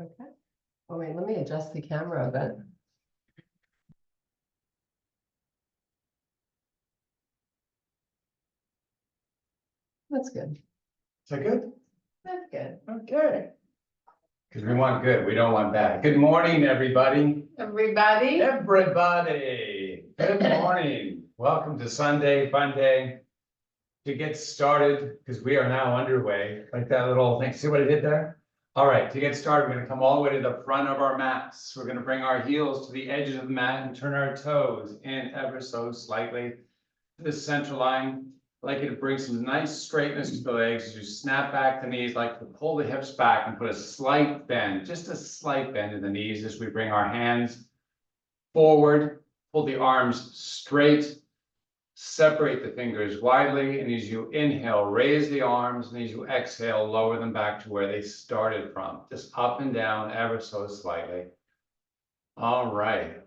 Okay. Oh, wait, let me adjust the camera a bit. That's good. Is that good? That's good. Okay. Because we want good, we don't want bad. Good morning, everybody. Everybody. Everybody, good morning. Welcome to Sunday Fun Day. To get started, because we are now underway, like that little thing. See what I did there? All right, to get started, we're going to come all the way to the front of our mats. We're going to bring our heels to the edges of the mat and turn our toes in ever so slightly to the center line. I'd like you to bring some nice straightness to the legs as you snap back the knees, like to pull the hips back and put a slight bend, just a slight bend in the knees as we bring our hands forward, pull the arms straight. Separate the fingers widely, and as you inhale, raise the arms, and as you exhale, lower them back to where they started from. Just up and down ever so slightly. All right.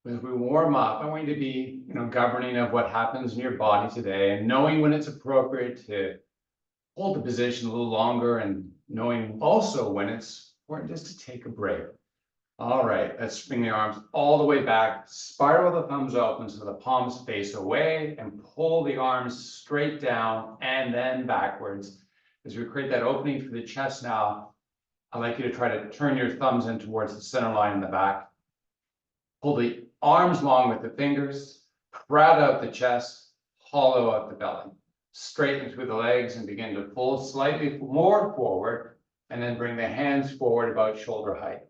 As we warm up, I want you to be, governing of what happens in your body today and knowing when it's appropriate to hold the position a little longer and knowing also when it's important just to take a break. All right, let's bring the arms all the way back, spiral the thumbs open so the palms face away, and pull the arms straight down and then backwards. As we create that opening for the chest now, I'd like you to try to turn your thumbs in towards the center line in the back. Pull the arms long with the fingers, crowd out the chest, hollow out the belly. Straighten through the legs and begin to pull slightly more forward, and then bring the hands forward about shoulder height.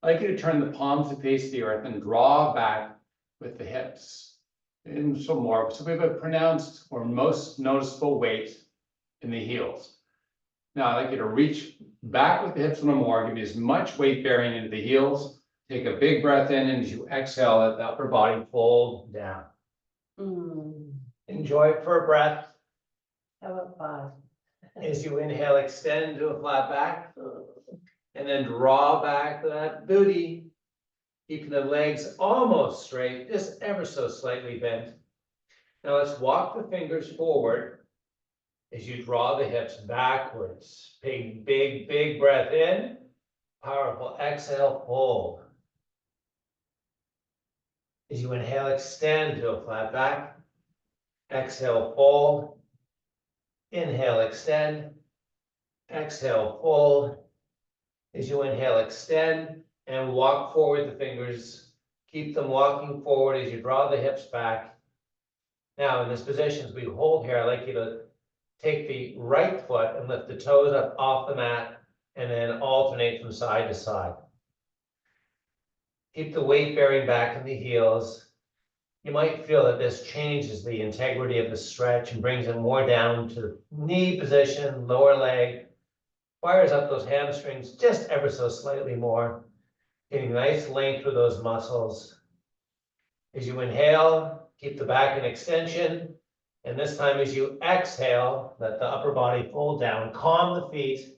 I'd like you to turn the palms to face the earth and draw back with the hips. And so we have a pronounced or most noticeable weight in the heels. Now I'd like you to reach back with the hips a little more, give you as much weight bearing into the heels. Take a big breath in, and as you exhale, let the upper body fold down. Enjoy it for a breath. How about 5? As you inhale, extend to a flat back. And then draw back that booty, keeping the legs almost straight, just ever so slightly bent. Now let's walk the fingers forward as you draw the hips backwards. Big, big, big breath in. Powerful exhale, fold. As you inhale, extend to a flat back. Exhale, fold. Inhale, extend. Exhale, fold. As you inhale, extend and walk forward the fingers. Keep them walking forward as you draw the hips back. Now, in this position, as we hold here, I'd like you to take the right foot and lift the toes up off the mat and then alternate from side to side. Keep the weight bearing back in the heels. You might feel that this changes the integrity of the stretch and brings it more down to knee position, lower leg. Fires up those hamstrings just ever so slightly more, getting nice length through those muscles. As you inhale, keep the back in extension. And this time as you exhale, let the upper body fold down, calm the feet.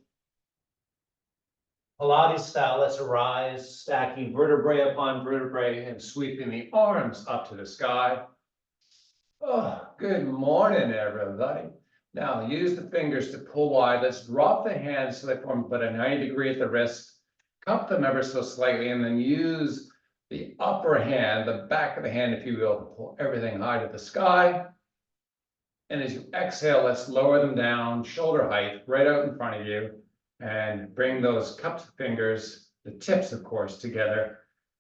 Pilates style, let's arise, stacking vertebrae upon vertebrae and sweeping the arms up to the sky. Oh, good morning, everybody. Now, use the fingers to pull wide. Let's drop the hands so they form about a 90-degree at the wrist. Cup them ever so slightly, and then use the upper hand, the back of the hand, if you will, to pull everything high to the sky. And as you exhale, let's lower them down, shoulder height, right out in front of you. And bring those cupped fingers, the tips, of course, together.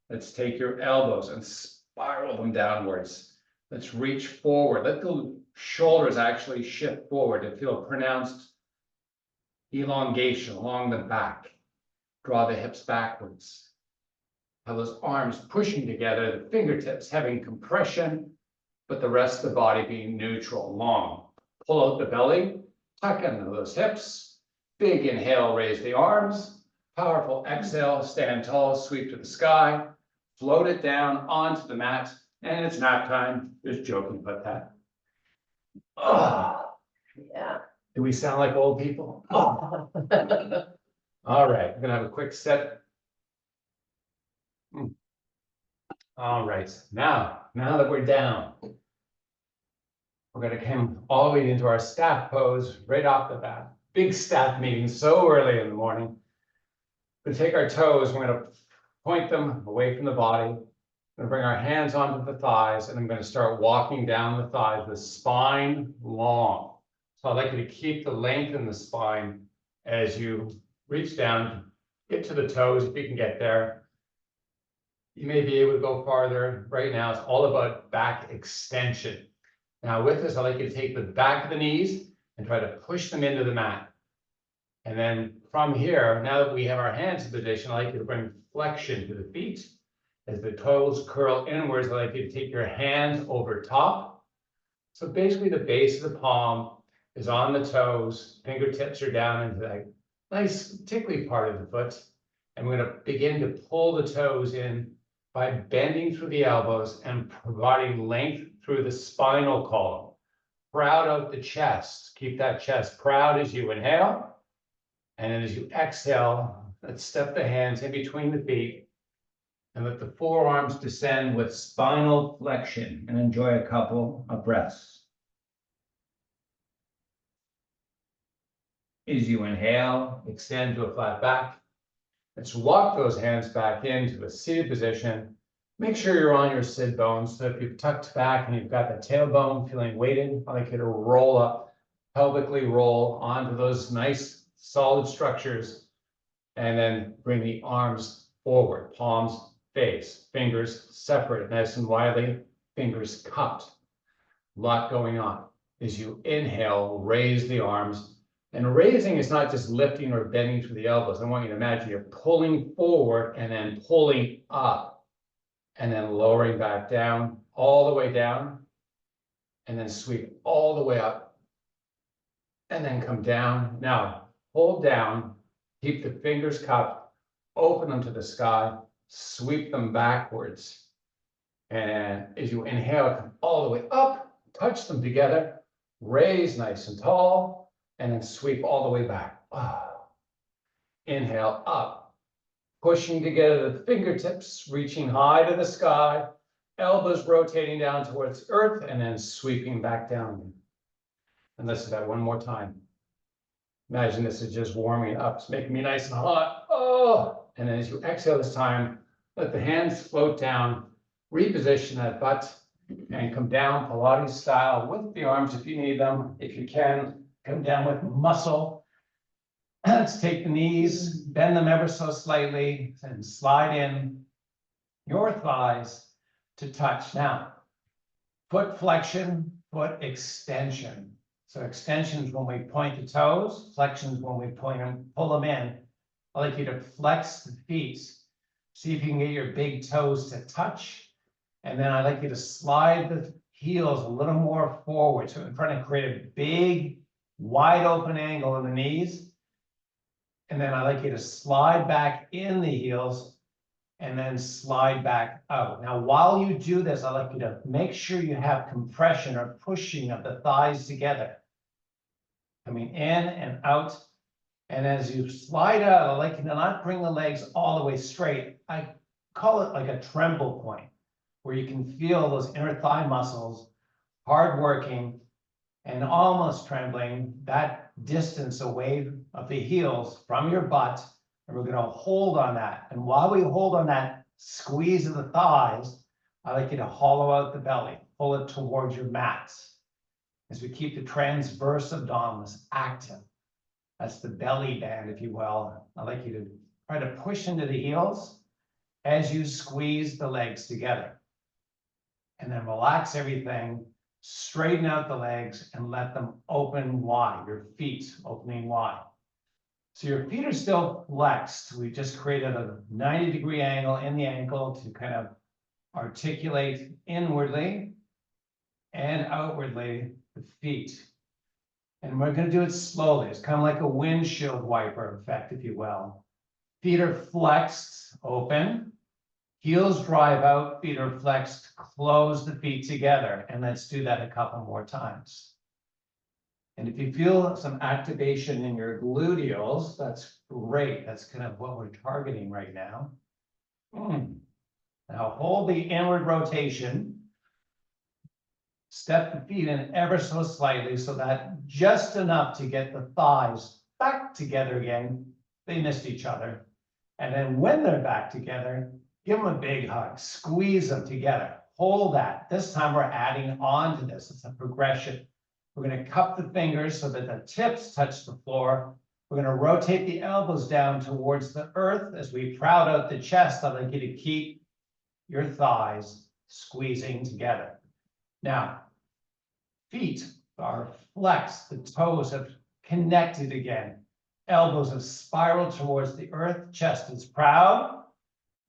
Let's take your elbows and spiral them downwards. Let's reach forward. Let the shoulders actually shift forward and feel pronounced elongation along the back. Draw the hips backwards. Have those arms pushing together, the fingertips having compression, but the rest of the body being neutral, long. Pull out the belly, tuck into those hips. Big inhale, raise the arms. Powerful exhale, stand tall, sweep to the sky. Float it down onto the mat. And it's nap time. Just joking about that. Oh, Yeah. do we sound like old people? Oh. All right, we're gonna have a quick set. All right, now that we're down, we're gonna come all the way into our staff pose right off the bat. Big staff meeting so early in the morning. We're gonna take our toes, we're gonna point them away from the body. We're gonna bring our hands onto the thighs, and I'm gonna start walking down the thighs with spine long. So I'd like you to keep the length in the spine as you reach down, get to the toes if you can get there. You may be able to go farther. Right now, it's all about back extension. Now with this, I'd like you to take the back of the knees and try to push them into the mat. And then from here, now that we have our hands in position, I'd like you to bring flexion to the feet. As the toes curl inwards, I'd like you to take your hands over top. So basically the base of the palm is on the toes, fingertips are down into that nice tickly part of the foot. And we're gonna begin to pull the toes in by bending through the elbows and providing length through the spinal column. Proud out the chest. Keep that chest proud as you inhale. And then as you exhale, let's step the hands in between the feet and let the forearms descend with spinal flexion, and enjoy a couple of breaths. As you inhale, extend to a flat back. Let's walk those hands back into a seated position. Make sure you're on your sit bones. So if you've tucked back and you've got the tailbone feeling weighted, I'd like you to roll up, pelvically roll onto those nice solid structures, and then bring the arms forward, palms face, fingers separate, nice and widely, fingers cupped. A lot going on. As you inhale, raise the arms. And raising is not just lifting or bending through the elbows. I want you to imagine you're pulling forward and then pulling up, and then lowering back down, all the way down, and then sweep all the way up, and then come down. Now, hold down, keep the fingers cupped, open them to the sky, sweep them backwards. And as you inhale, come all the way up, touch them together, raise nice and tall, and then sweep all the way back. Inhale up, pushing together the fingertips, reaching high to the sky, elbows rotating down towards earth, and then sweeping back down. And let's do that one more time. Imagine this is just warming up. It's making me nice and hot. Oh, and then as you exhale this time, let the hands float down, reposition that butt, and come down Pilates style with the arms if you need them. If you can, come down with muscle. Let's take the knees, bend them ever so slightly, and slide in your thighs to touch. Now, foot flexion, foot extension. So extension is when we point the toes, flexion is when we point them, pull them in. I'd like you to flex the feet. See if you can get your big toes to touch. And then I'd like you to slide the heels a little more forward. So in front, of create a big, wide open angle in the knees. And then I'd like you to slide back in the heels and then slide back out. Now, while you do this, I'd like you to make sure you have compression or pushing of the thighs together. Coming in and out. And as you slide out, I'd like you to not bring the legs all the way straight. I call it like a tremble point, where you can feel those inner thigh muscles hard working and almost trembling that distance away of the heels from your butt. And we're going to hold on that. And while we hold on that squeeze of the thighs, I'd like you to hollow out the belly, pull it towards your mats. As we keep the transverse abdominis active. That's the belly band, if you will. I'd like you to try to push into the heels as you squeeze the legs together. And then relax everything, straighten out the legs, and let them open wide, your feet opening wide. So your feet are still flexed. We just created a 90-degree angle in the ankle to kind of articulate inwardly and outwardly the feet. And we're going to do it slowly. It's kind of like a windshield wiper effect, if you will. Feet are flexed, open. Heels drive out, feet are flexed, close the feet together. And let's do that a couple more times. And if you feel some activation in your gluteals, that's great. That's kind of what we're targeting right now. Now hold the inward rotation. Step the feet in ever so slightly so that just enough to get the thighs back together again. They missed each other. And then when they're back together, give them a big hug, squeeze them together, hold that. This time we're adding on to this. It's a progression. We're going to cup the fingers so that the tips touch the floor. We're going to rotate the elbows down towards the earth as we proud out the chest. I'd like you to keep your thighs squeezing together. Now, feet are flexed, the toes have connected again. Elbows have spiraled towards the earth, chest is proud.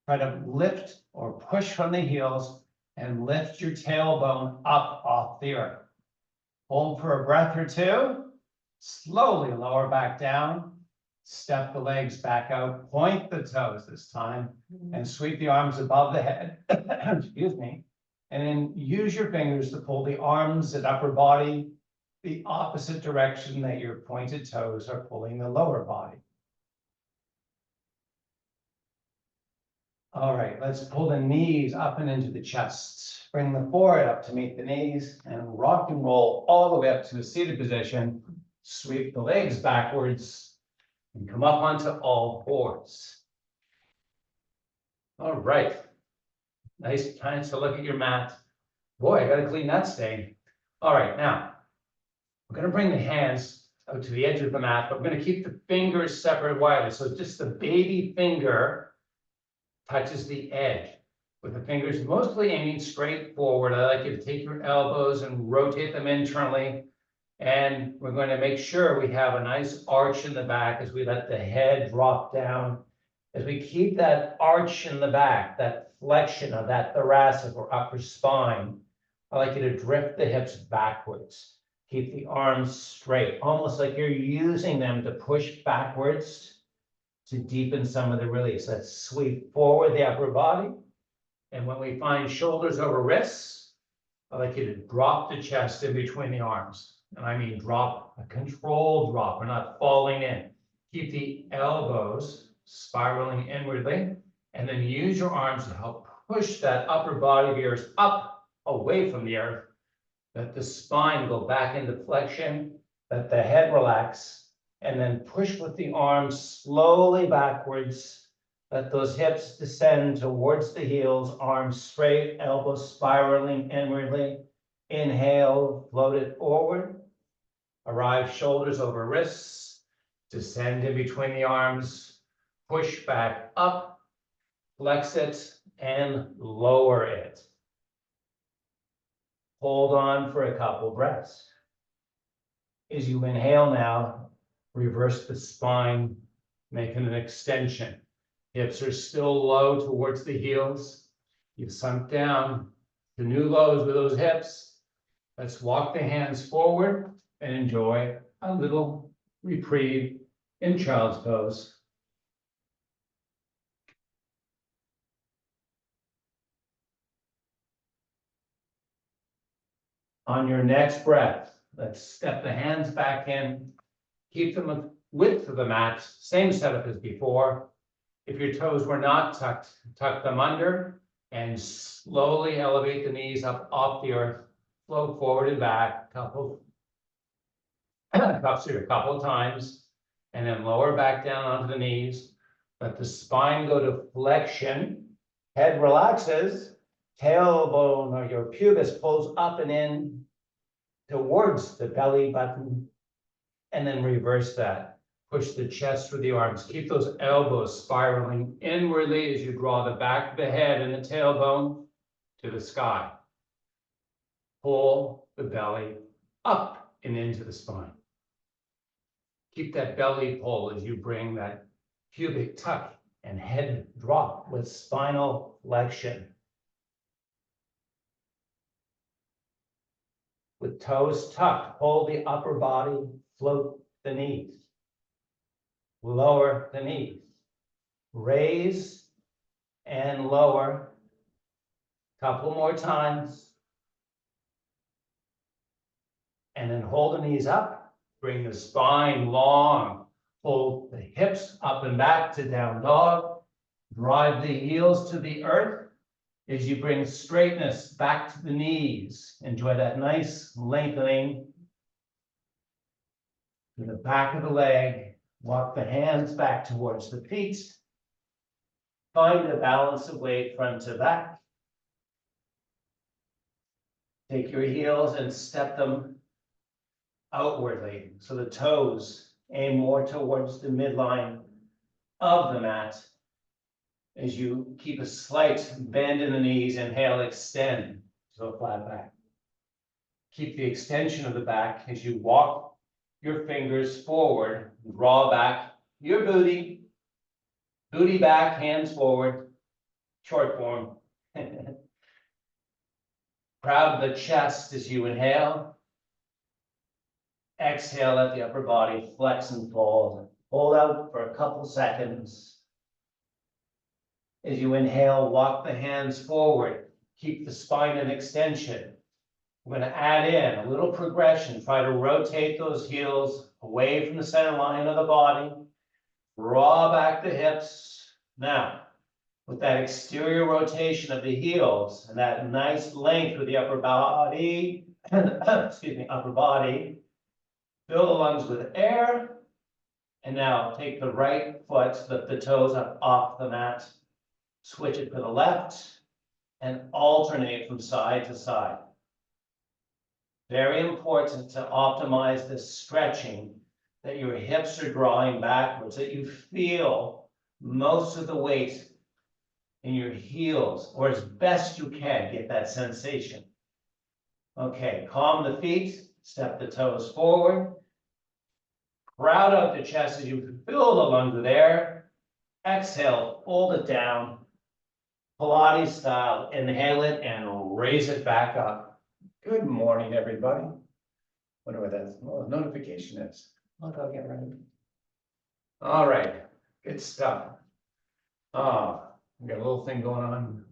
Try to lift or push from the heels and lift your tailbone up off the earth. Hold for a breath or two. Slowly lower back down. Step the legs back out. Point the toes this time and sweep the arms above the head. Excuse me. And then use your fingers to pull the arms and upper body the opposite direction that your pointed toes are pulling the lower body. All right, let's pull the knees up and into the chest. Bring the forehead up to meet the knees and rock and roll all the way up to a seated position. Sweep the legs backwards and come up onto all fours. All right. Nice time to look at your mat. Boy, I gotta clean that stain. All right, now, we're gonna bring the hands out to the edge of the mat, but we're gonna keep the fingers separate widely. So just the baby finger touches the edge with the fingers mostly aiming straight forward. I like you to take your elbows and rotate them internally. And we're going to make sure we have a nice arch in the back as we let the head drop down. As we keep that arch in the back, that flexion of that thoracic or upper spine, I like you to drift the hips backwards. Keep the arms straight, almost like you're using them to push backwards to deepen some of the release. Let's sweep forward the upper body. And when we find shoulders over wrists, I'd like you to drop the chest in between the arms. And I mean drop, a controlled drop. We're not falling in. Keep the elbows spiraling inwardly. And then use your arms to help push that upper body of yours up away from the earth. Let the spine go back into flexion. Let the head relax. And then push with the arms slowly backwards. Let those hips descend towards the heels, arms straight, elbows spiraling inwardly. Inhale, float it forward. Arrive shoulders over wrists. Descend in between the arms. Push back up. Flex it and lower it. Hold on for a couple breaths. As you inhale now, reverse the spine, making an extension. Hips are still low towards the heels. You've sunk down to new lows with those hips. Let's walk the hands forward and enjoy a little reprieve in child's pose. On your next breath, let's step the hands back in. Keep them width of the mat, same setup as before. If your toes were not tucked, tuck them under and slowly elevate the knees up off the earth. Flow forward and back a couple of times, and then lower back down onto the knees. Let the spine go to flexion. Head relaxes. Tailbone or your pubis pulls up and in towards the belly button. And then reverse that. Push the chest through the arms. Keep those elbows spiraling inwardly as you draw the back of the head and the tailbone to the sky. Pull the belly up and into the spine. Keep that belly pull as you bring that pubic tuck and head drop with spinal flexion. With toes tucked, hold the upper body, float the knees. Lower the knees. Raise and lower. Couple more times. And then hold the knees up. Bring the spine long. Pull the hips up and back to down dog. Drive the heels to the earth. As you bring straightness back to the knees. Enjoy that nice lengthening to the back of the leg. Walk the hands back towards the feet. Find a balance of weight front to back. Take your heels and step them outwardly, so the toes aim more towards the midline of the mat. As you keep a slight bend in the knees, inhale, extend to a flat back. Keep the extension of the back as you walk your fingers forward, draw back your booty, booty back, hands forward, short form. Proud of the chest as you inhale. Exhale, let the upper body flex and fold. Hold out for a couple seconds. As you inhale, walk the hands forward. Keep the spine in extension. We're going to add in a little progression. Try to rotate those heels away from the center line of the body. Draw back the hips. Now, with that exterior rotation of the heels and that nice length with the upper body, upper body, fill the lungs with air. And now take the right foot, lift the toes up off the mat. Switch it for the left and alternate from side to side. Very important to optimize this stretching, that your hips are drawing backwards, that you feel most of the weight in your heels, or as best you can get that sensation. Okay, calm the feet, step the toes forward. Crowd out the chest as you fill the lungs with air. Exhale, fold it down. Pilates style, inhale it and raise it back up. Good morning, everybody. Wonder what that notification is. I'll go get ready. All right, good stuff. We got a little thing going on.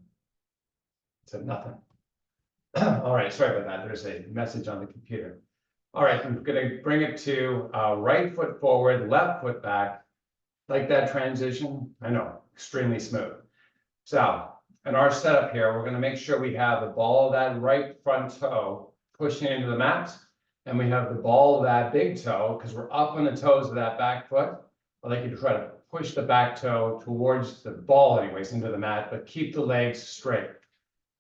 It said nothing. All right, sorry about that. There's a message on the computer. All right, I'm gonna bring it to right foot forward, left foot back. Like that transition? I know, extremely smooth. So, in our setup here, we're going to make sure we have the ball of that right front toe pushing into the mat, and we have the ball of that big toe, because we're up on the toes of that back foot. I'd like you to try to push the back toe towards the ball anyways, into the mat, but keep the legs straight.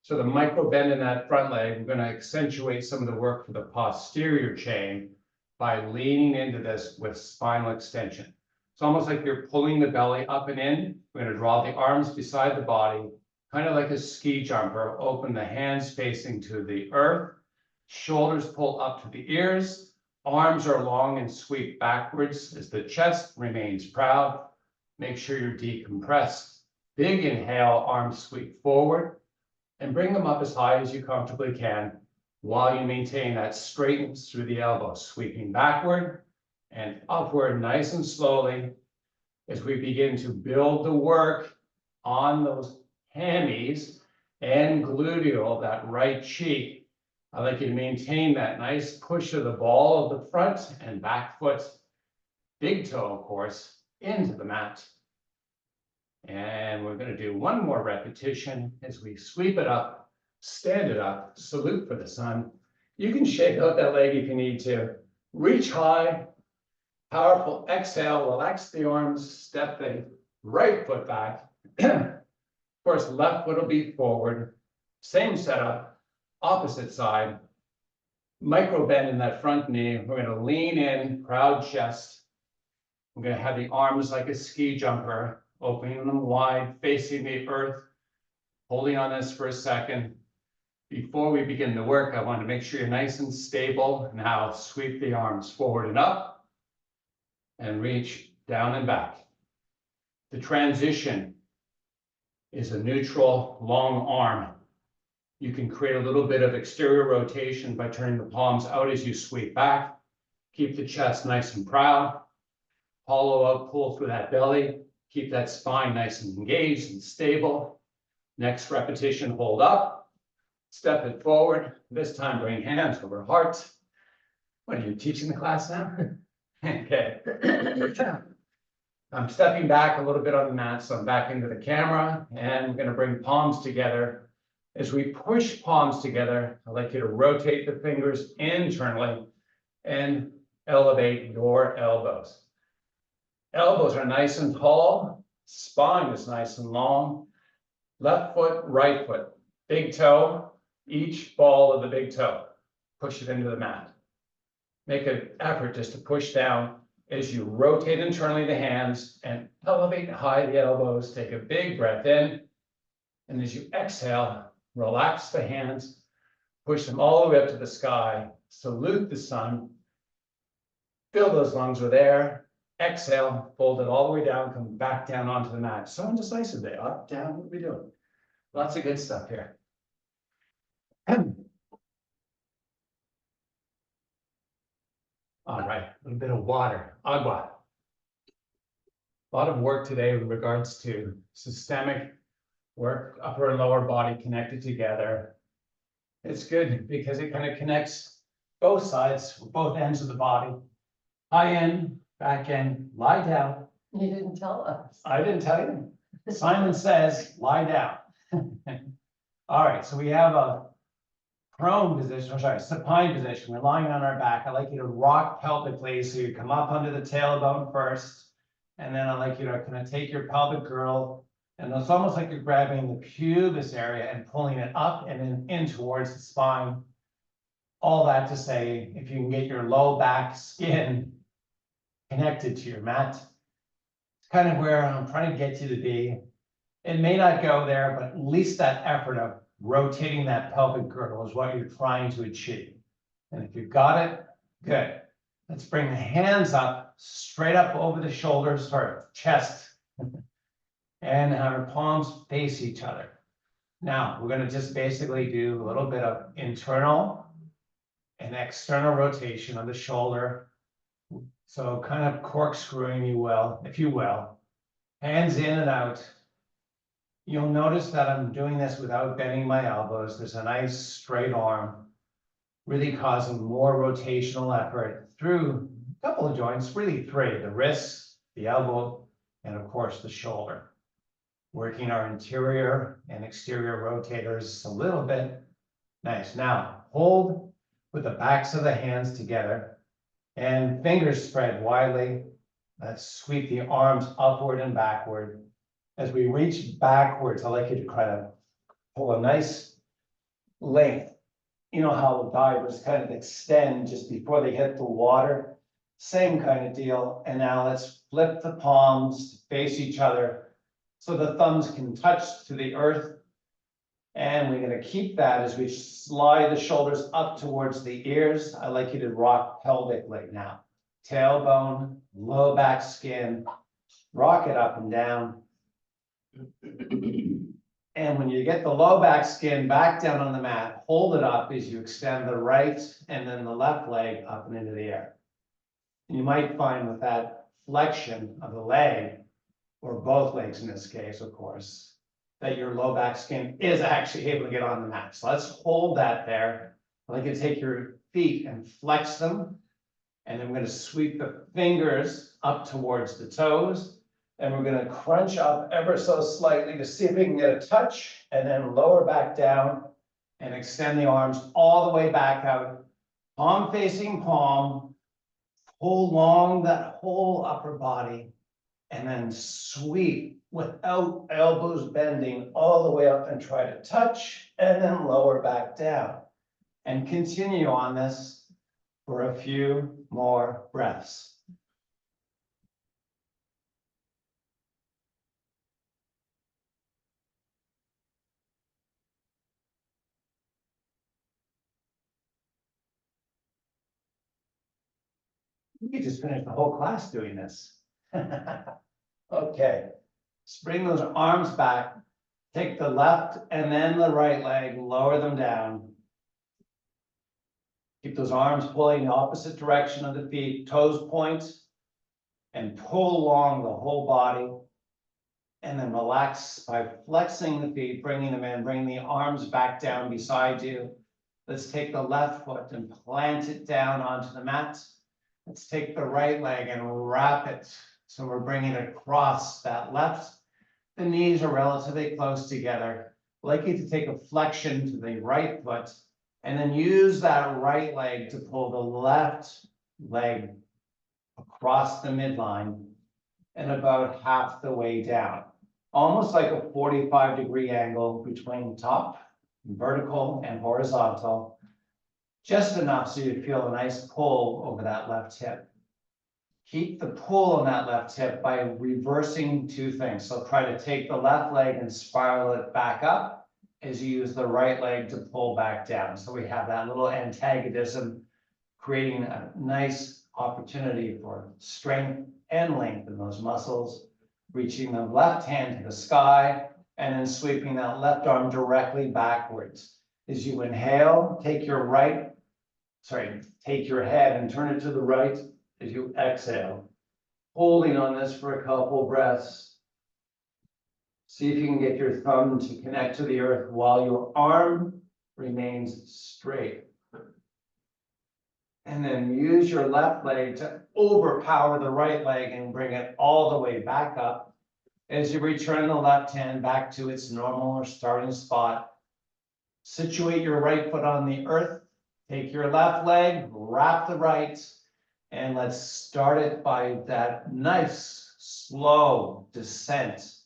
So the micro bend in that front leg, we're going to accentuate some of the work for the posterior chain by leaning into this with spinal extension. It's almost like you're pulling the belly up and in. We're going to draw the arms beside the body, kind of like a ski jumper. Open the hands facing to the earth. Shoulders pull up to the ears. Arms are long and sweep backwards as the chest remains proud. Make sure you're decompressed. Big inhale, arms sweep forward. And bring them up as high as you comfortably can while you maintain that straightness through the elbows. Sweeping backward and upward nice and slowly as we begin to build the work on those hammies and gluteal, that right cheek. I'd like you to maintain that nice push of the ball of the front and back foot, big toe, of course, into the mat. And we're going to do one more repetition as we sweep it up, stand it up, salute for the sun. You can shake out that leg if you need to. Reach high, powerful exhale, relax the arms, step the right foot back. Of course, left foot will be forward. Same setup, opposite side. Micro bend in that front knee. We're going to lean in, proud chest. We're going to have the arms like a ski jumper, opening them wide, facing the earth. Holding on this for a second. Before we begin the work, I want to make sure you're nice and stable. Now sweep the arms forward and up and reach down and back. The transition is a neutral long arm. You can create a little bit of exterior rotation by turning the palms out as you sweep back. Keep the chest nice and proud. Hollow out, pull through that belly. Keep that spine nice and engaged and stable. Next repetition, hold up. Step it forward. This time bring hands over heart. What are you teaching the class now? Okay. I'm stepping back a little bit on the mat, so I'm back into the camera, and I'm going to bring palms together. As we push palms together, I'd like you to rotate the fingers internally and elevate your elbows. Elbows are nice and tall. Spine is nice and long. Left foot, right foot, big toe, each ball of the big toe. Push it into the mat. Make an effort just to push down as you rotate internally the hands and elevate high the elbows. Take a big breath in. And as you exhale, relax the hands, push them all the way up to the sky. Salute the sun. Fill those lungs with air. Exhale, fold it all the way down, come back down onto the mat. So indecisive day, up, down, what are we doing? Lots of good stuff here. All right, a little bit of water, agua. A lot of work today with regards to systemic work, upper and lower body connected together. It's good because it kind of connects both sides, both ends of the body. High end, back end, lie down. You didn't tell us. I didn't tell you. Simon says, lie down. All right, so we have a prone position, supine position. We're lying on our back. I'd like you to rock pelvically. So you come up under the tailbone first. And then I'd like you to kind of take your pelvic girdle. And it's almost like you're grabbing the pubis area and pulling it up and then in towards the spine. All that to say, if you can get your low back skin connected to your mat, it's kind of where I'm trying to get you to be. It may not go there, but at least that effort of rotating that pelvic girdle is what you're trying to achieve. And if you've got it, good. Let's bring the hands up, straight up over the shoulders, or chest, and have our palms face each other. Now, we're going to just basically do a little bit of internal and external rotation of the shoulder. So kind of corkscrewing, if you will, hands in and out. You'll notice that I'm doing this without bending my elbows. There's a nice straight arm, really causing more rotational effort through a couple of joints, really three: the wrists, the elbow, and of course the shoulder. Working our interior and exterior rotators a little bit. Nice. Now hold with the backs of the hands together and fingers spread widely. Let's sweep the arms upward and backward. As we reach backwards, I'd like you to kind of pull a nice length. You know how the divers kind of extend just before they hit the water? Same kind of deal. And now let's flip the palms to face each other so the thumbs can touch to the earth. And we're going to keep that as we slide the shoulders up towards the ears. I'd like you to rock pelvically now. Tailbone, low back skin, rock it up and down. And when you get the low back skin back down on the mat, hold it up as you extend the right and then the left leg up and into the air. And you might find with that flexion of the leg, or both legs in this case, of course, that your low back skin is actually able to get on the mat. So let's hold that there. I'd like you to take your feet and flex them. And then we're going to sweep the fingers up towards the toes. And we're going to crunch up ever so slightly to see if we can get a touch, and then lower back down and extend the arms all the way back out. Palm facing palm, pull along that whole upper body, and then sweep without elbows bending all the way up and try to touch, and then lower back down. And continue on this for a few more breaths. You could just finish the whole class doing this. Okay, let's bring those arms back. Take the left and then the right leg, lower them down. Keep those arms pulling the opposite direction of the feet, toes point, and pull along the whole body. And then relax by flexing the feet, bringing them in, bring the arms back down beside you. Let's take the left foot and plant it down onto the mat. Let's take the right leg and wrap it. So we're bringing it across that left. The knees are relatively close together. I'd like you to take a flexion to the right foot and then use that right leg to pull the left leg across the midline. and about half the way down. Almost like a 45-degree angle between top, vertical and horizontal. Just enough so you feel a nice pull over that left hip. Keep the pull on that left hip by reversing two things. So try to take the left leg and spiral it back up as you use the right leg to pull back down. So we have that little antagonism, creating a nice opportunity for strength and length in those muscles, reaching the left hand to the sky, and then sweeping that left arm directly backwards. As you inhale, take your head and turn it to the right as you exhale. Holding on this for a couple breaths. See if you can get your thumb to connect to the earth while your arm remains straight. And then use your left leg to overpower the right leg and bring it all the way back up. As you return the left hand back to its normal or starting spot, situate your right foot on the earth. Take your left leg, wrap the right, and let's start it by that nice, slow descent.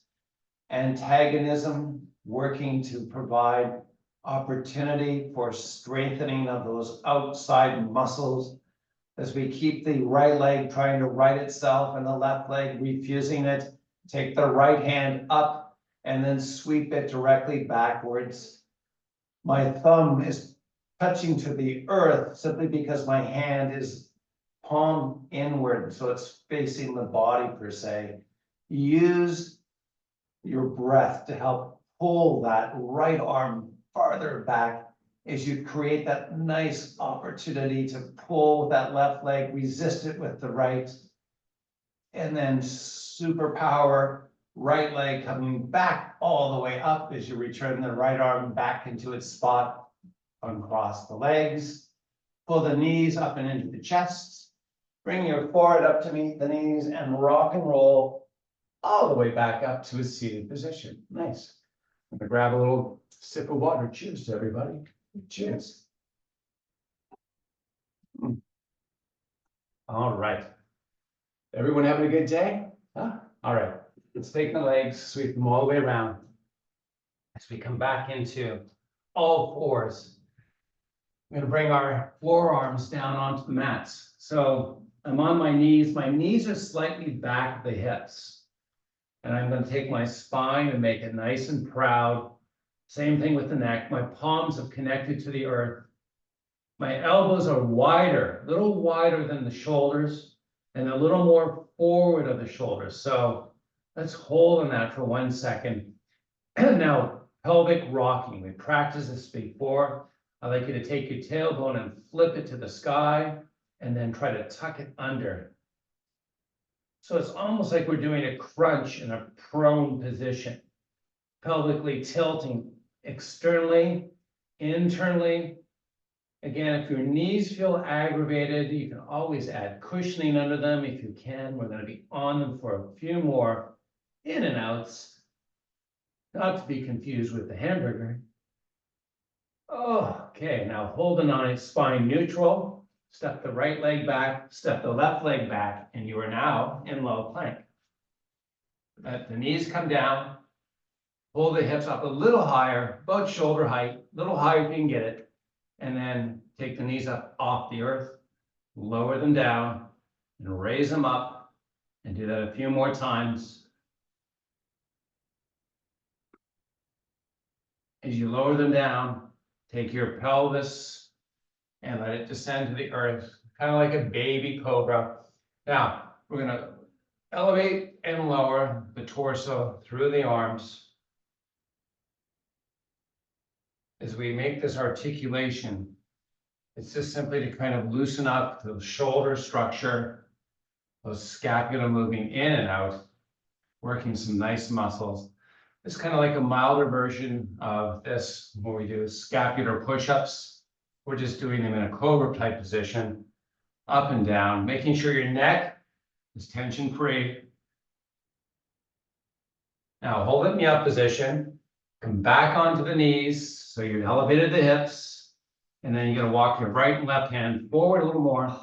Antagonism working to provide opportunity for strengthening of those outside muscles as we keep the right leg trying to right itself and the left leg refusing it. Take the right hand up and then sweep it directly backwards. My thumb is touching to the earth simply because my hand is palm inward, so it's facing the body per se. Use your breath to help pull that right arm farther back as you create that nice opportunity to pull that left leg, resist it with the right, and then superpower right leg coming back all the way up as you return the right arm back into its spot. Uncross the legs, pull the knees up and into the chest, bring your forehead up to meet the knees and rock and roll all the way back up to a seated position. Nice. I'm gonna grab a little sip of water. Cheers to everybody. Cheers. All right. Everyone having a good day? Huh? All right. Let's take the legs, sweep them all the way around. As we come back into all fours, we're going to bring our forearms down onto the mats. So I'm on my knees. My knees are slightly back of the hips. And I'm going to take my spine and make it nice and proud. Same thing with the neck. My palms have connected to the earth. My elbows are wider, a little wider than the shoulders, and a little more forward of the shoulders. So let's hold on that for 1 second. Now, pelvic rocking. We practiced this before. I'd like you to take your tailbone and flip it to the sky, and then try to tuck it under. So it's almost like we're doing a crunch in a prone position. Pelvically tilting externally, internally. Again, if your knees feel aggravated, you can always add cushioning under them if you can. We're going to be on them for a few more in and outs. Not to be confused with the hamburger. Okay, now holding on it, spine neutral. Step the right leg back, step the left leg back, and you are now in low plank. Let the knees come down. Pull the hips up a little higher, about shoulder height, a little higher if you can get it. And then take the knees up off the earth, lower them down, and raise them up. And do that a few more times. As you lower them down, take your pelvis and let it descend to the earth, kind of like a baby cobra. Now, we're going to elevate and lower the torso through the arms. As we make this articulation, it's just simply to kind of loosen up the shoulder structure, those scapula moving in and out, working some nice muscles. It's kind of like a milder version of this when we do scapular push-ups. We're just doing them in a cobra type position, up and down, making sure your neck is tension-free. Now hold it in the up position, come back onto the knees, so you elevated the hips, and then you're going to walk your right and left hand forward a little more.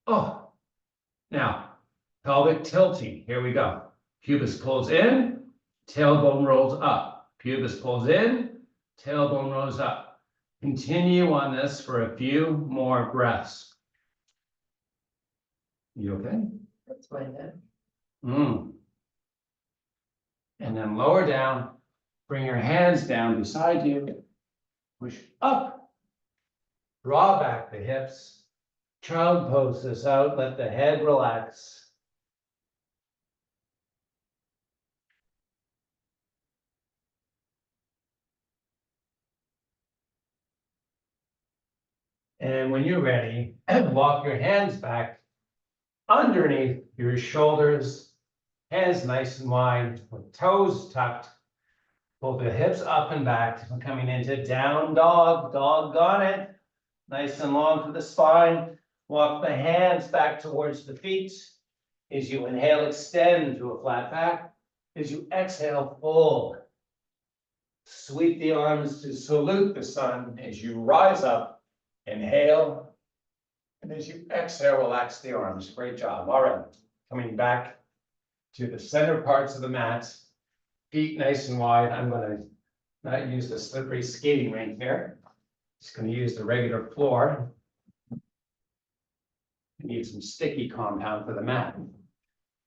Oh, now Pelvic tilting, here we go. Pubis pulls in, tailbone rolls up. Pubis pulls in, tailbone rolls up. Continue on this for a few more breaths. You okay? That's my head. And then lower down, bring your hands down beside you, push up, draw back the hips, child pose this out, let the head relax. And when you're ready, walk your hands back underneath your shoulders, hands nice and wide, with toes tucked. Pull the hips up and back. We're coming into down dog, doggone it. Nice and long for the spine. Walk the hands back towards the feet. As you inhale, extend to a flat back. As you exhale, fold. Sweep the arms to salute the sun as you rise up. Inhale. And as you exhale, relax the arms. Great job. All right. Coming back to the center parts of the mat. Feet nice and wide. I'm going to not use the slippery skating rink here. Just going to use the regular floor. I need some sticky compound for the mat.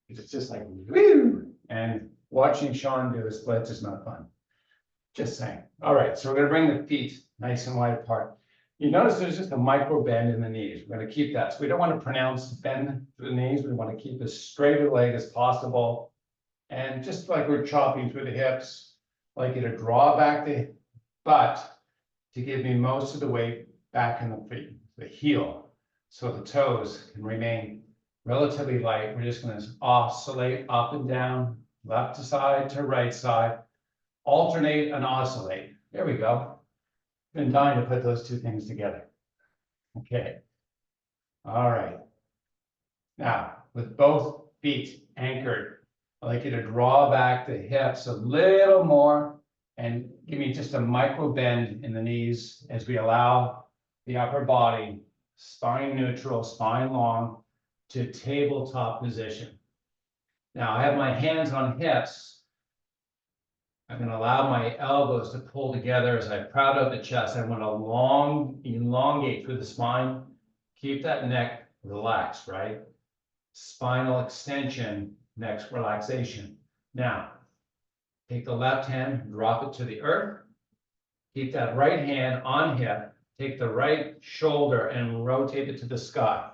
It's just like, woo! And watching Sean do his splits is not fun. Just saying. All right, so we're going to bring the feet nice and wide apart. You notice there's just a micro bend in the knees. We're going to keep that. So we don't want to pronounce bend through the knees. We want to keep as straight a leg as possible. And just like we're chopping through the hips, I'd like you to draw back the butt to give me most of the weight back in the feet, the heel, so the toes can remain relatively light. We're just going to oscillate up and down, left side to right side, alternate and oscillate. There we go. Been dying to put those two things together. Okay. All right. Now, with both feet anchored, I'd like you to draw back the hips a little more and give me just a micro bend in the knees as we allow the upper body, spine neutral, spine long, to tabletop position. Now I have my hands on hips. I'm going to allow my elbows to pull together as I proud out the chest. I want to elongate through the spine. Keep that neck relaxed, right? Spinal extension, neck relaxation. Now, take the left hand, drop it to the earth. Keep that right hand on hip. Take the right shoulder and rotate it to the sky.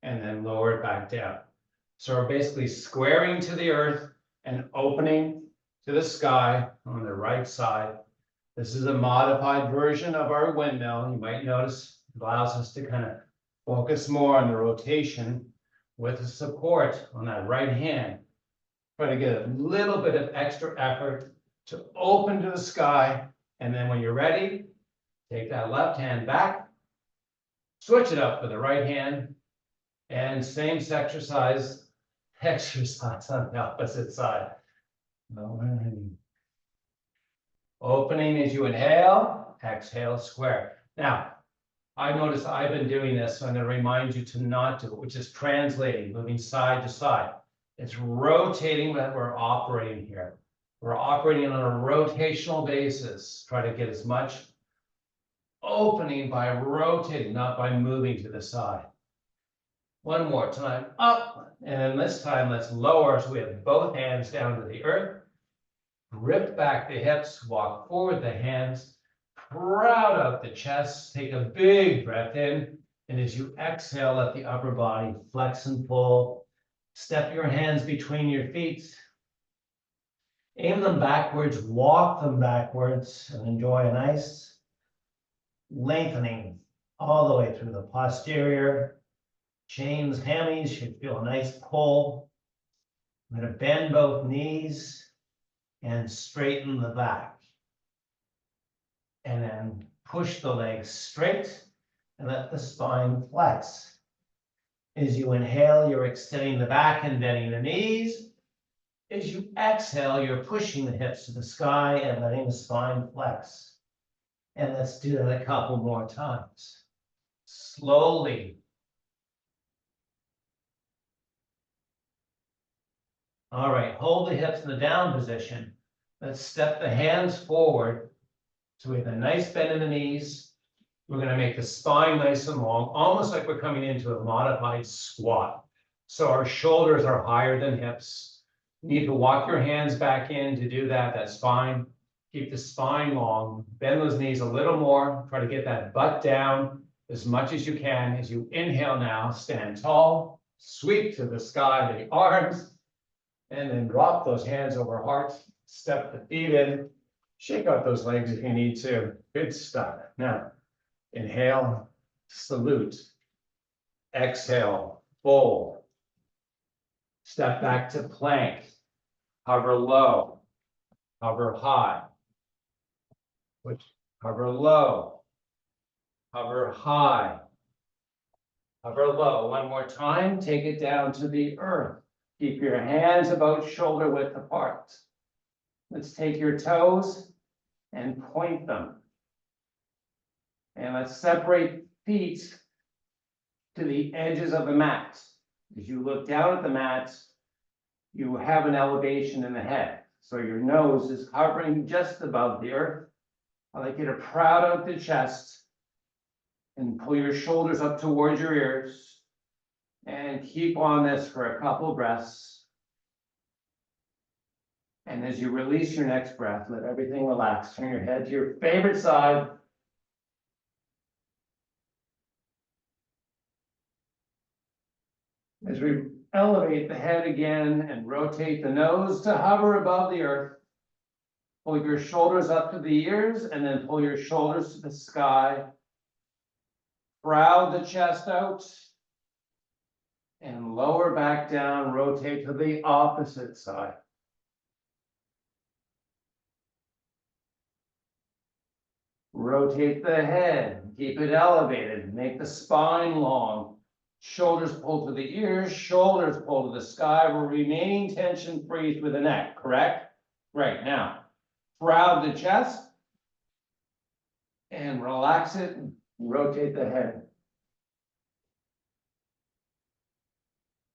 And then lower it back down. So we're basically squaring to the earth and opening to the sky on the right side. This is a modified version of our windmill. You might notice it allows us to kind of focus more on the rotation with the support on that right hand. Try to get a little bit of extra effort to open to the sky. And then when you're ready, take that left hand back, switch it up for the right hand, and same exercise on the opposite side. Opening as you inhale, exhale, square. Now, I notice I've been doing this, so I'm going to remind you to not do it, which is translating, moving side to side. It's rotating that we're operating here. We're operating on a rotational basis. Try to get as much opening by rotating, not by moving to the side. One more time, up, and then this time let's lower so we have both hands down to the earth. Grip back the hips, walk forward the hands, proud out the chest, take a big breath in, and as you exhale, let the upper body flex and pull. Step your hands between your feet. Aim them backwards, walk them backwards, and enjoy a nice lengthening all the way through the posterior. Chains, hammies should feel a nice pull. I'm going to bend both knees and straighten the back. And then push the legs straight and let the spine flex. As you inhale, you're extending the back and bending the knees. As you exhale, you're pushing the hips to the sky and letting the spine flex. And let's do that a couple more times. Slowly. All right, hold the hips in the down position. Let's step the hands forward. So we have a nice bend in the knees. We're gonna make the spine nice and long, almost like we're coming into a modified squat. So our shoulders are higher than hips. You need to walk your hands back in to do that, that's fine. Keep the spine long, bend those knees a little more, try to get that butt down as much as you can. As you inhale now, stand tall, sweep to the sky, the arms, and then drop those hands over heart, step the feet in, shake out those legs if you need to. Good stuff. Now, inhale, salute. Exhale, fold. Step back to plank. Hover low, hover high. Which hover low, hover high, hover low. One more time, take it down to the earth. Keep your hands about shoulder width apart. Let's take your toes and point them. And let's separate feet to the edges of the mat. As you look down at the mat, you have an elevation in the head. So your nose is hovering just above the earth. I like you to proud out the chest and pull your shoulders up towards your ears. And keep on this for a couple breaths. And as you release your next breath, let everything relax. Turn your head to your favorite side. As we elevate the head again and rotate the nose to hover above the earth. Pull your shoulders up to the ears and then pull your shoulders to the sky. Proud the chest out. And lower back down, rotate to the opposite side. Rotate the head, keep it elevated, make the spine long. Shoulders pull to the ears, shoulders pull to the sky. We're remaining tension free through the neck, correct? Right, now, proud the chest. And relax it, and rotate the head.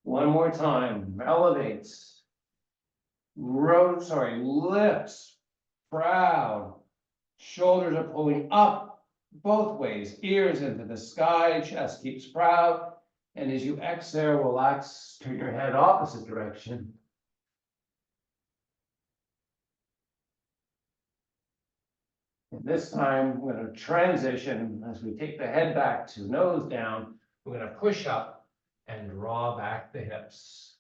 One more time, elevates, lifts, proud. Shoulders are pulling up both ways, ears into the sky, chest keeps proud. And as you exhale, relax, turn your head opposite direction. And this time, we're going to transition as we take the head back to nose down. We're going to push up and draw back the hips.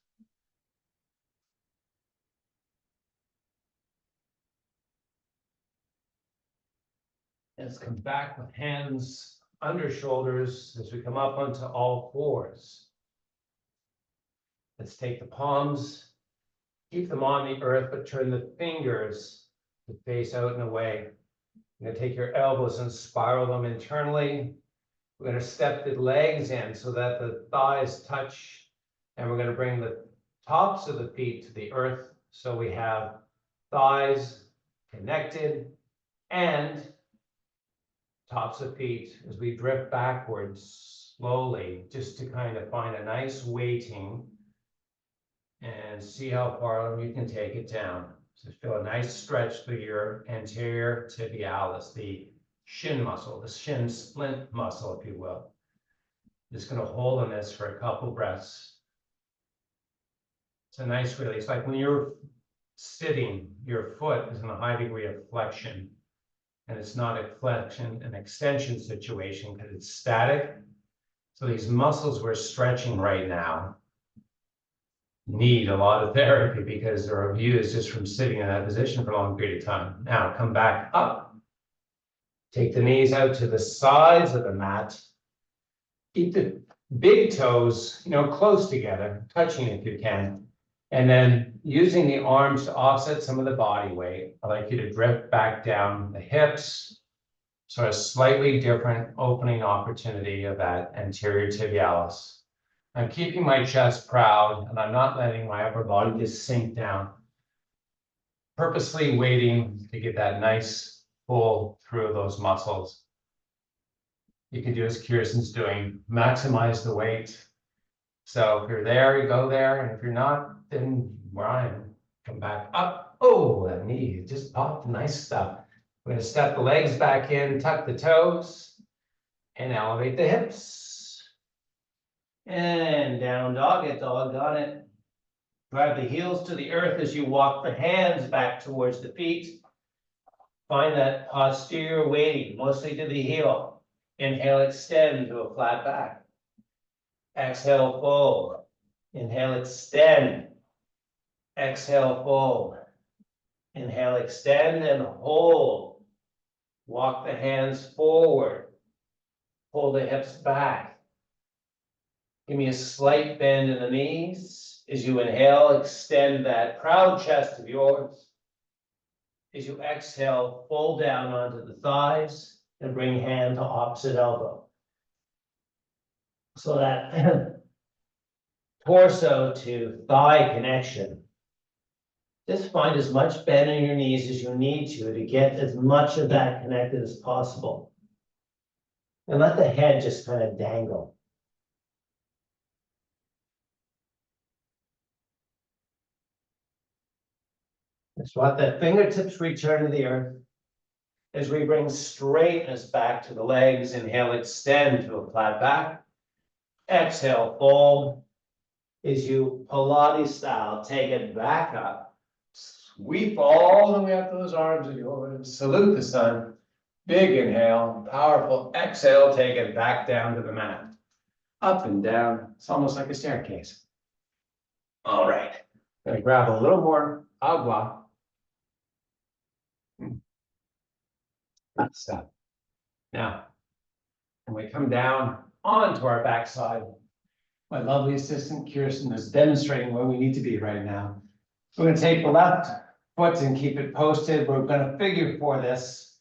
Let's come back with hands under shoulders as we come up onto all fours. Let's take the palms, keep them on the earth, but turn the fingers to face out and away. You're going to take your elbows and spiral them internally. We're going to step the legs in so that the thighs touch, and we're going to bring the tops of the feet to the earth so we have thighs connected and tops of feet as we drift backwards slowly, just to kind of find a nice weighting and see how far you can take it down. So feel a nice stretch through your anterior tibialis, the shin muscle, the shin splint muscle, if you will. Just going to hold on this for a couple breaths. It's a nice release. Like when you're sitting, your foot is in a high degree of flexion. And it's not a flexion, an extension situation because it's static. So these muscles we're stretching right now need a lot of therapy because they're abused just from sitting in that position for a long period of time. Now come back up. Take the knees out to the sides of the mat. Keep the big toes, close together, touching if you can. And then using the arms to offset some of the body weight, I'd like you to drift back down the hips. So a slightly different opening opportunity of that anterior tibialis. I'm keeping my chest proud and I'm not letting my upper body just sink down. Purposely waiting to get that nice pull through those muscles. You can do as Kirsten's doing, maximize the weight. So if you're there, you go there, and if you're not, then where I am. Come back up. Oh, that knee just popped. Nice stuff. We're gonna step the legs back in, tuck the toes, and elevate the hips. And down dog, get dog on it. Drive the heels to the earth as you walk the hands back towards the feet. Find that posterior weighting, mostly to the heel. Inhale, extend to a flat back. Exhale, fold. Inhale, extend. Exhale, fold. Inhale, extend and hold. Walk the hands forward. Pull the hips back. Give me a slight bend in the knees. As you inhale, extend that proud chest of yours. As you exhale, fold down onto the thighs and bring hand to opposite elbow. So that torso to thigh connection. Just find as much bend in your knees as you need to get as much of that connected as possible. And let the head just kind of dangle. Just let the fingertips return to the earth. As we bring straightness back to the legs, inhale, extend to a flat back. Exhale, fold. As you Pilates style, take it back up. Sweep all the way up those arms of yours. Salute the sun. Big inhale, powerful exhale, take it back down to the mat. Up and down. It's almost like a staircase. All right. Gonna grab a little more agua. Good stuff. Now, when we come down onto our backside, my lovely assistant Kirsten is demonstrating where we need to be right now. We're going to take the left foot and keep it posted. We're going to figure for this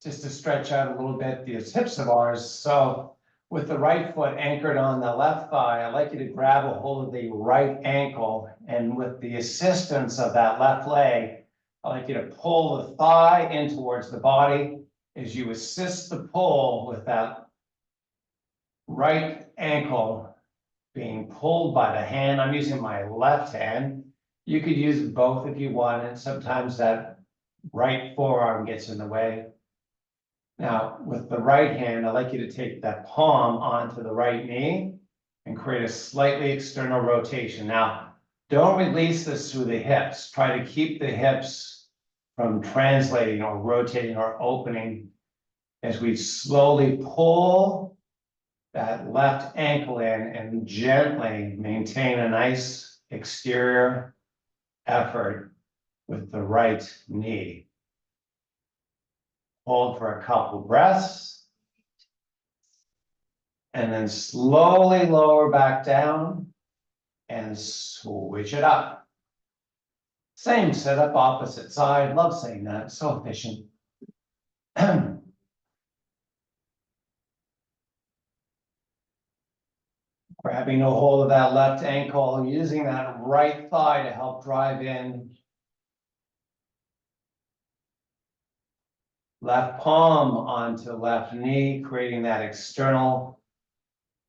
just to stretch out a little bit these hips of ours. So with the right foot anchored on the left thigh, I'd like you to grab a hold of the right ankle, and with the assistance of that left leg, I'd like you to pull the thigh in towards the body as you assist the pull with that right ankle being pulled by the hand. I'm using my left hand. You could use both if you want, and sometimes that right forearm gets in the way. Now, with the right hand, I'd like you to take that palm onto the right knee and create a slightly external rotation. Now, don't release this through the hips. Try to keep the hips from translating or rotating or opening as we slowly pull that left ankle in and gently maintain a nice exterior effort with the right knee. Hold for a couple breaths. And then slowly lower back down and switch it up. Same setup, opposite side. Love saying that, it's so efficient. Grabbing a hold of that left ankle, using that right thigh to help drive in. Left palm onto left knee, creating that external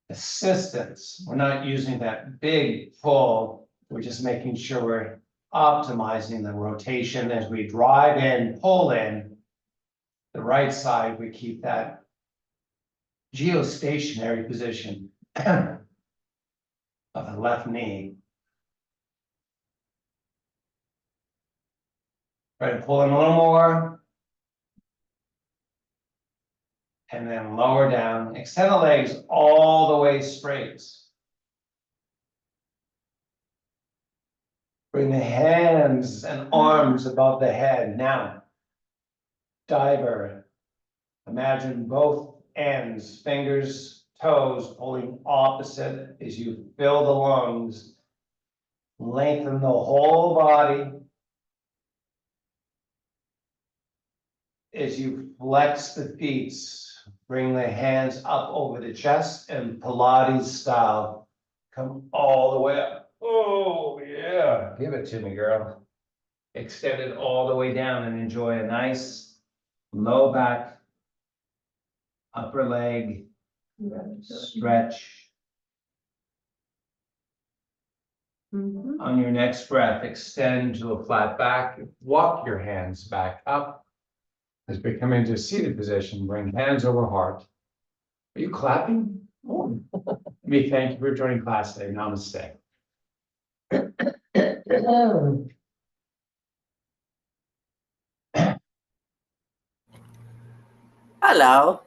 assistance. We're not using that big pull. We're just making sure we're optimizing the rotation as we drive in, pull in. The right side, we keep that geostationary position of the left knee. Try to pull in a little more. And then lower down. Extend the legs all the way straight. Bring the hands and arms above the head. Now, diver. Imagine both ends, fingers, toes, pulling opposite as you fill the lungs. Lengthen the whole body. As you flex the feet, bring the hands up over the chest and Pilates style. Come all the way up. Oh, yeah. Give it to me, girl. Extend it all the way down and enjoy a nice low back, upper leg stretch. Mhm. On your next breath, extend to a flat back, walk your hands back up. As we come into a seated position, bring hands over heart. Are you clapping? Oh. Let me thank you for joining class today. Namaste. Hello.